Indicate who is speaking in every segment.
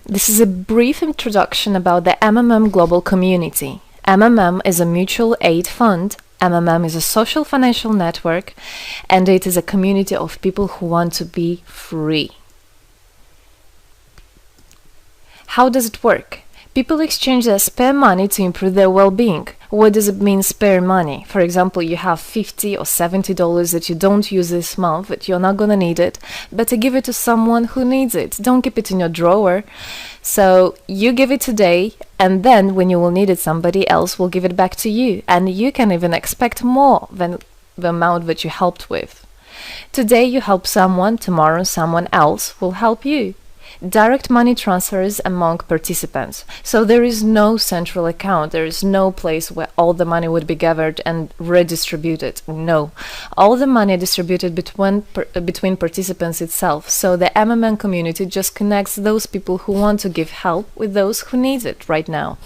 Speaker 1: This is a brief introduction about the MMM global community. MMM is a mutual aid fund. MMM is a social financial network, and it is a community of people who want to be free. How does it work? People exchange their spare money to improve their well-being. What does it mean, spare money? For example, you have $50 or $70 that you don't use this month, that you're not gonna need it. Better give it to someone who needs it. Don't keep it in your drawer. So you give it today, and then when you will need it, somebody else will give it back to you. And you can even expect more than the amount that you helped with. Today you help someone, tomorrow someone else will help you. Direct money transfers among participants. So there is no central account. There is no place where all the money would be gathered and redistributed. No. All the money distributed between participants itself. So the MMM community just connects those people who want to give help with those who need it right now.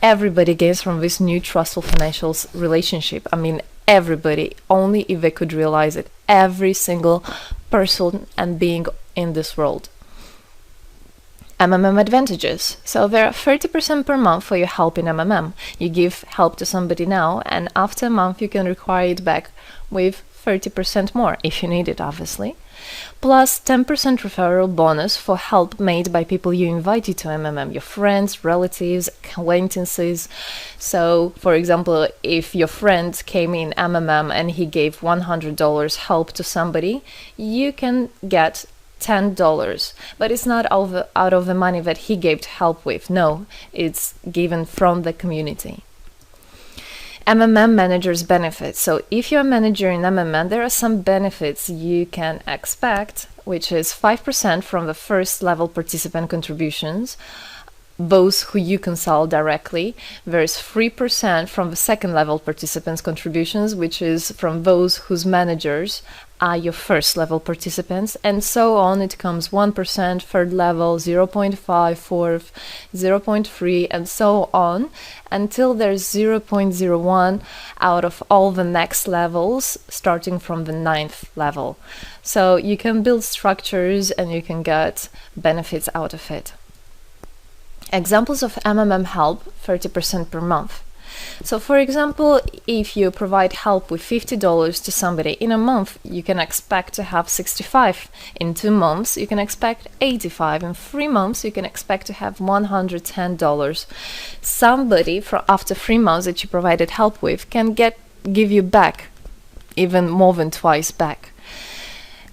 Speaker 1: Everybody gains from this new trustful financial relationship. I mean, everybody, only if they could realize it. Every single person and being in this world. MMM advantages. So there are 30% per month for your help in MMM. You give help to somebody now, and after a month you can require it back with 30% more, if you need it, obviously. Plus 10% referral bonus for help made by people you invited to MMM, your friends, relatives, acquaintances. So, for example, if your friend came in MMM and he gave $100 help to somebody, you can get $10, but it's not out of the money that he gave help with. No, it's given from the community. MMM managers benefits. So if you're a manager in MMM, there are some benefits you can expect, which is 5% from the first level participant contributions, those who you consult directly. There's 3% from the second level participants contributions, which is from those whose managers are your first level participants, and so on. It comes 1%, third level, 0.5, fourth, 0.3, and so on, until there's 0.01 out of all the next levels, starting from the 9th level. So you can build structures and you can get benefits out of it. Examples of MMM help, 30% per month. So for example, if you provide help with $50 to somebody in a month, you can expect to have 65. In 2 months, you can expect 85. In 3 months, you can expect to have $110. Somebody after 3 months that you provided help with can give you back even more than twice back.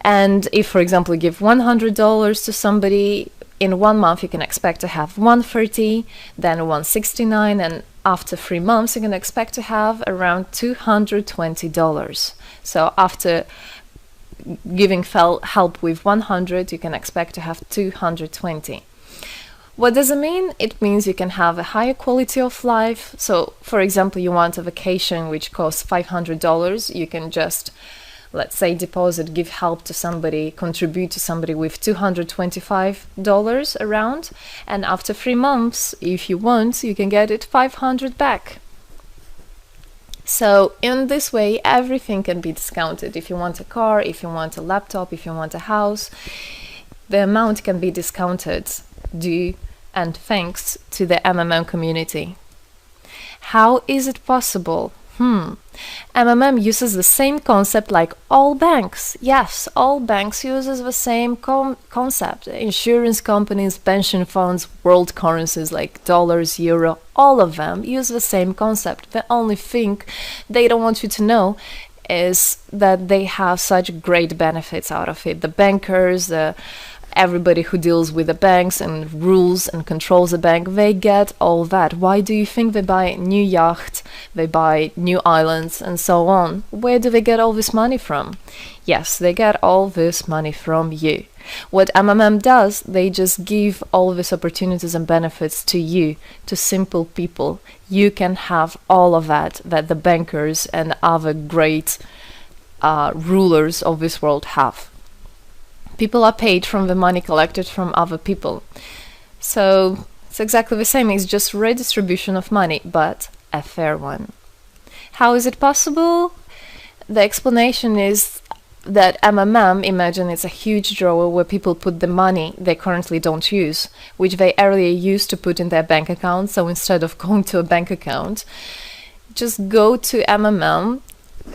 Speaker 1: And if, for example, you give $100 to somebody, in 1 month you can expect to have $130, then $169, and after 3 months you can expect to have around $220. So after giving help with 100, you can expect to have 220. What does it mean? It means you can have a higher quality of life. So for example, you want a vacation which costs $500, you can just, let's say, deposit, give help to somebody, contribute to somebody with $225 around, and after 3 months, if you want, you can get it $500 back. So in this way, everything can be discounted. If you want a car, if you want a laptop, if you want a house, the amount can be discounted due and thanks to the MMM community. How is it possible? MMM uses the same concept like all banks. Yes, all banks uses the same concept. Insurance companies, pension funds, world currencies like dollars, euro, all of them use the same concept. The only thing they don't want you to know is that they have such great benefits out of it. The bankers, everybody who deals with the banks and rules and controls the bank, they get all that. Why do you think they buy new yachts, they buy new islands, and so on? Where do they get all this money from? Yes, they get all this money from you. What MMM does, they just give all these opportunities and benefits to you, to simple people. You can have all of that the bankers and other great rulers of this world have. People are paid from the money collected from other people. So it's exactly the same. It's just redistribution of money, but a fair one. How is it possible? The explanation is that MMM, imagine it's a huge drawer where people put the money they currently don't use, which they earlier used to put in their bank account. So instead of going to a bank account, just go to MMM,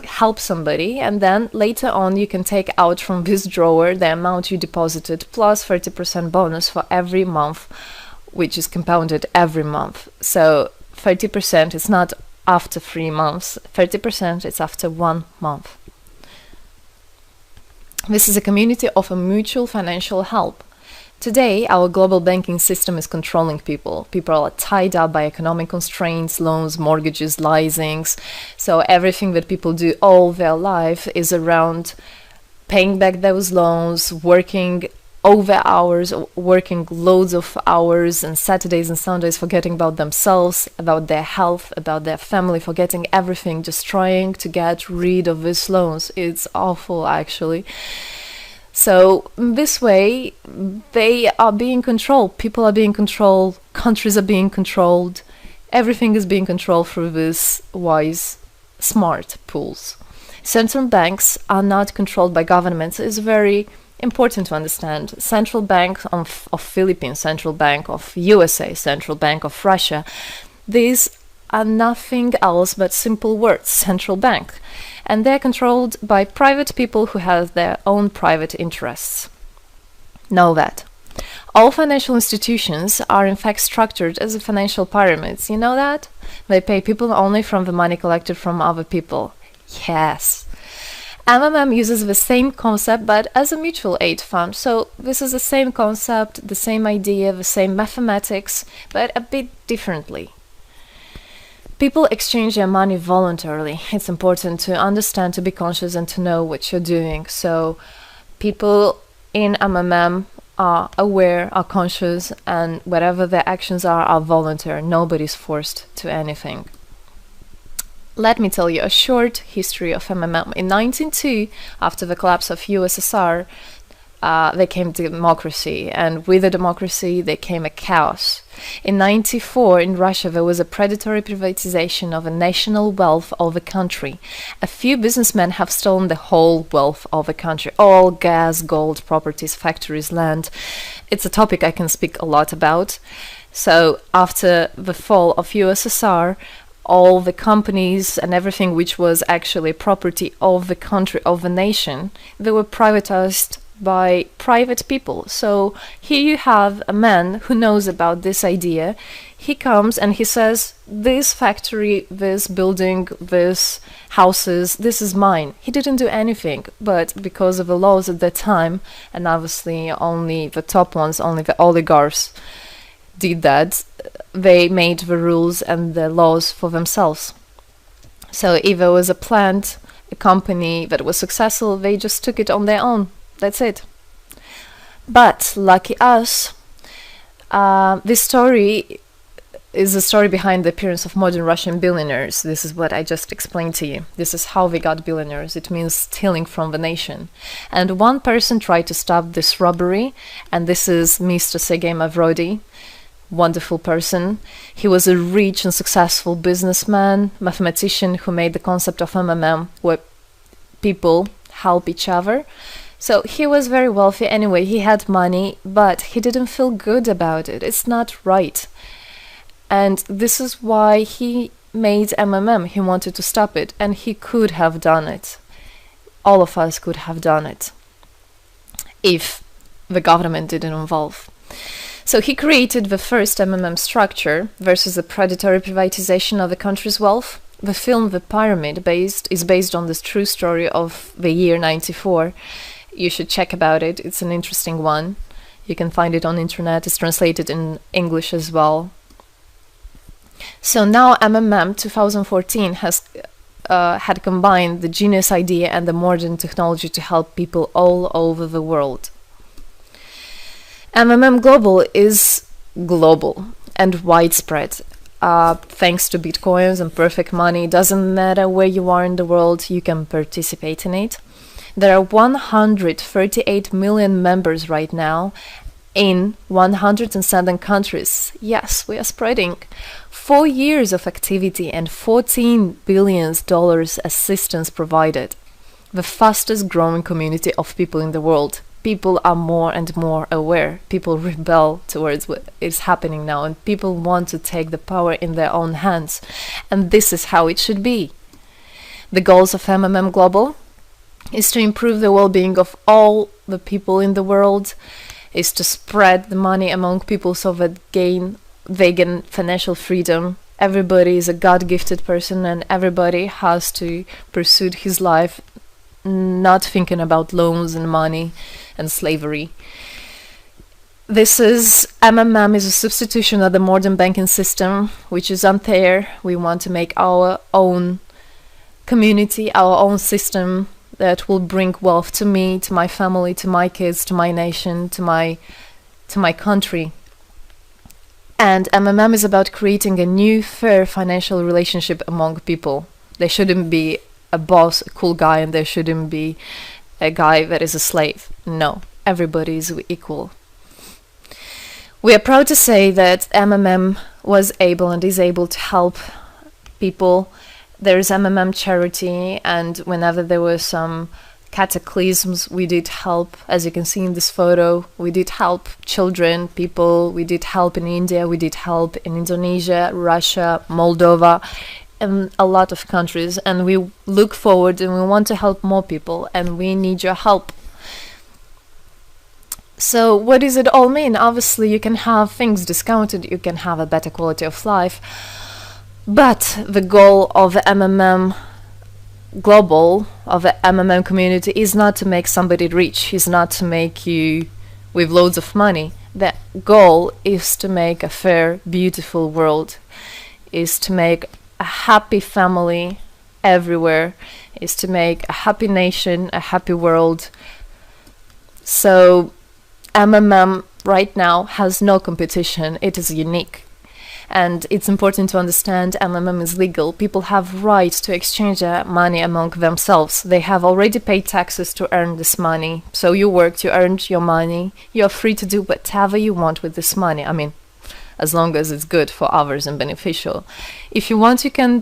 Speaker 1: help somebody, and then later on you can take out from this drawer the amount you deposited plus 30% bonus for every month, which is compounded every month. So 30% is not after 3 months, 30% is after 1 month. This is a community of a mutual financial help. Today, our global banking system is controlling people. People are tied up by economic constraints, loans, mortgages, leasings. So everything that people do all their life is around paying back those loans, working over hours, working loads of hours and Saturdays and Sundays, forgetting about themselves, about their health, about their family, forgetting everything, just trying to get rid of these loans. It's awful, actually. So this way, they are being controlled. People are being controlled. Countries are being controlled. Everything is being controlled through these wise, smart pools. Central banks are not controlled by governments. It's very important to understand. Central Bank of Philippines, Central Bank of USA, Central Bank of Russia. These are nothing else but simple words, central bank. And they're controlled by private people who have their own private interests. Know that. All financial institutions are in fact structured as a financial pyramids. You know that? They pay people only from the money collected from other people. Yes. MMM uses the same concept but as a mutual aid fund. So this is the same concept, the same idea, the same mathematics, but a bit differently. People exchange their money voluntarily. It's important to understand, to be conscious, and to know what you're doing. So people in MMM are aware, are conscious, and whatever their actions are voluntary. Nobody's forced to anything. Let me tell you a short history of MMM. In 1902, after the collapse of USSR, there came democracy, and with the democracy there came a chaos. In 1994, in Russia, there was a predatory privatization of a national wealth of the country. A few businessmen have stolen the whole wealth of the country, all gas, gold, properties, factories, land. It's a topic I can speak a lot about. So after the fall of USSR, all the companies and everything which was actually property of the country, of the nation, they were privatized by private people. So here you have a man who knows about this idea. He comes and he says, this factory, this building, this houses, this is mine. He didn't do anything, but because of the laws at that time, and obviously only the top ones, only the oligarchs did that, they made the rules and the laws for themselves. So if there was a plant, a company that was successful, they just took it on their own. That's it. But lucky us, this story is the story behind the appearance of modern Russian billionaires. This is what I just explained to you. This is how they got billionaires. It means stealing from the nation. And one person tried to stop this robbery, and this is Mr. Sergei Mavrodi. Wonderful person. He was a rich and successful businessman, mathematician who made the concept of MMM, where people help each other. So he was very wealthy anyway, he had money, but he didn't feel good about it. It's not right. And this is why he made MMM. He wanted to stop it, and he could have done it. All of us could have done it if the government didn't involve. So he created the first MMM structure versus the predatory privatization of the country's wealth. The film The Pyramid is based on this true story of the year 94. You should check about it. It's an interesting one. You can find it on internet. It's translated in English as well. So now MMM 2014 has had combined the genius idea and the modern technology to help people all over the world. MMM Global is global and widespread. Thanks to Bitcoins and perfect money, doesn't matter where you are in the world, you can participate in it. There are 138 million members right now in 107 countries. Yes, we are spreading. 4 years of activity and $14 billion assistance provided. the fastest growing community of people in the world. People are more and more aware. People rebel towards what is happening now, and people want to take the power in their own hands. And this is how it should be. The goals of MMM Global is to improve the well-being of all the people in the world, is to spread the money among people so that they gain financial freedom. Everybody is a God-gifted person, and everybody has to pursue his life not thinking about loans and money and slavery. This is MMM is a substitution of the modern banking system, which is unfair. We want to make our own community, our own system that will bring wealth to me, to my family, to my kids, to my nation, to my country. And MMM is about creating a new, fair financial relationship among people. There shouldn't be a boss, a cool guy, and there shouldn't be a guy that is a slave. No, everybody is equal. We are proud to say that MMM was able and is able to help people. There is MMM charity, and whenever there were some cataclysms, we did help. As you can see in this photo, we did help children, people. We did help in India, we did help in Indonesia, Russia, Moldova, and a lot of countries. And we look forward and we want to help more people, and we need your help. So what does it all mean? Obviously, you can have things discounted, you can have a better quality of life, but the goal of the MMM Global, of the MMM community, is not to make somebody rich, is not to make you with loads of money. The goal is to make a fair, beautiful world, is to make a happy family everywhere, is to make a happy nation, a happy world. So MMM right now has no competition, it is unique. And it's important to understand MMM is legal. People have right to exchange their money among themselves. They have already paid taxes to earn this money. So you worked, you earned your money. You're free to do whatever you want with this money. I mean, as long as it's good for others and beneficial. If you want, you can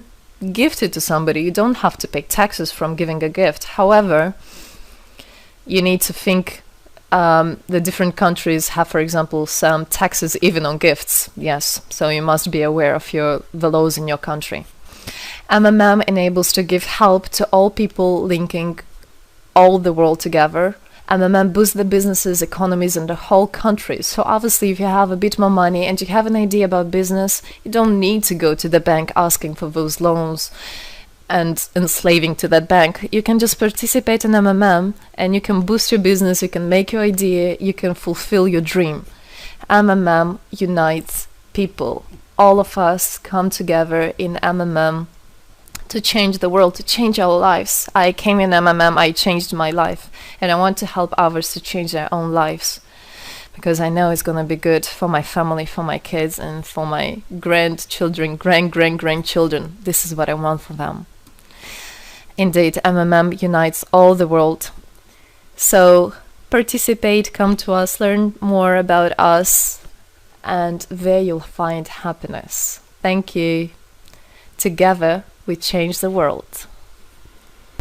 Speaker 1: gift it to somebody. You don't have to pay taxes from giving a gift. However, you need to think the different countries have, for example, some taxes even on gifts. Yes, so you must be aware of the laws in your country. MMM enables to give help to all people, linking all the world together. MMM boosts the businesses, economies, and the whole country. So obviously, if you have a bit more money and you have an idea about business, you don't need to go to the bank asking for those loans and enslaving to that bank. You can just participate in MMM and you can boost your business, you can make your idea, you can fulfill your dream. MMM unites people. All of us come together in MMM to change the world, to change our lives. I came in MMM, I changed my life, and I want to help others to change their own lives, because I know it's going to be good for my family, for my kids, and for my grandchildren, grandchildren. This is what I want for them. Indeed, MMM unites all the world. So participate, come to us, learn more about us, and there you'll find happiness. Thank you. Together, we change the world.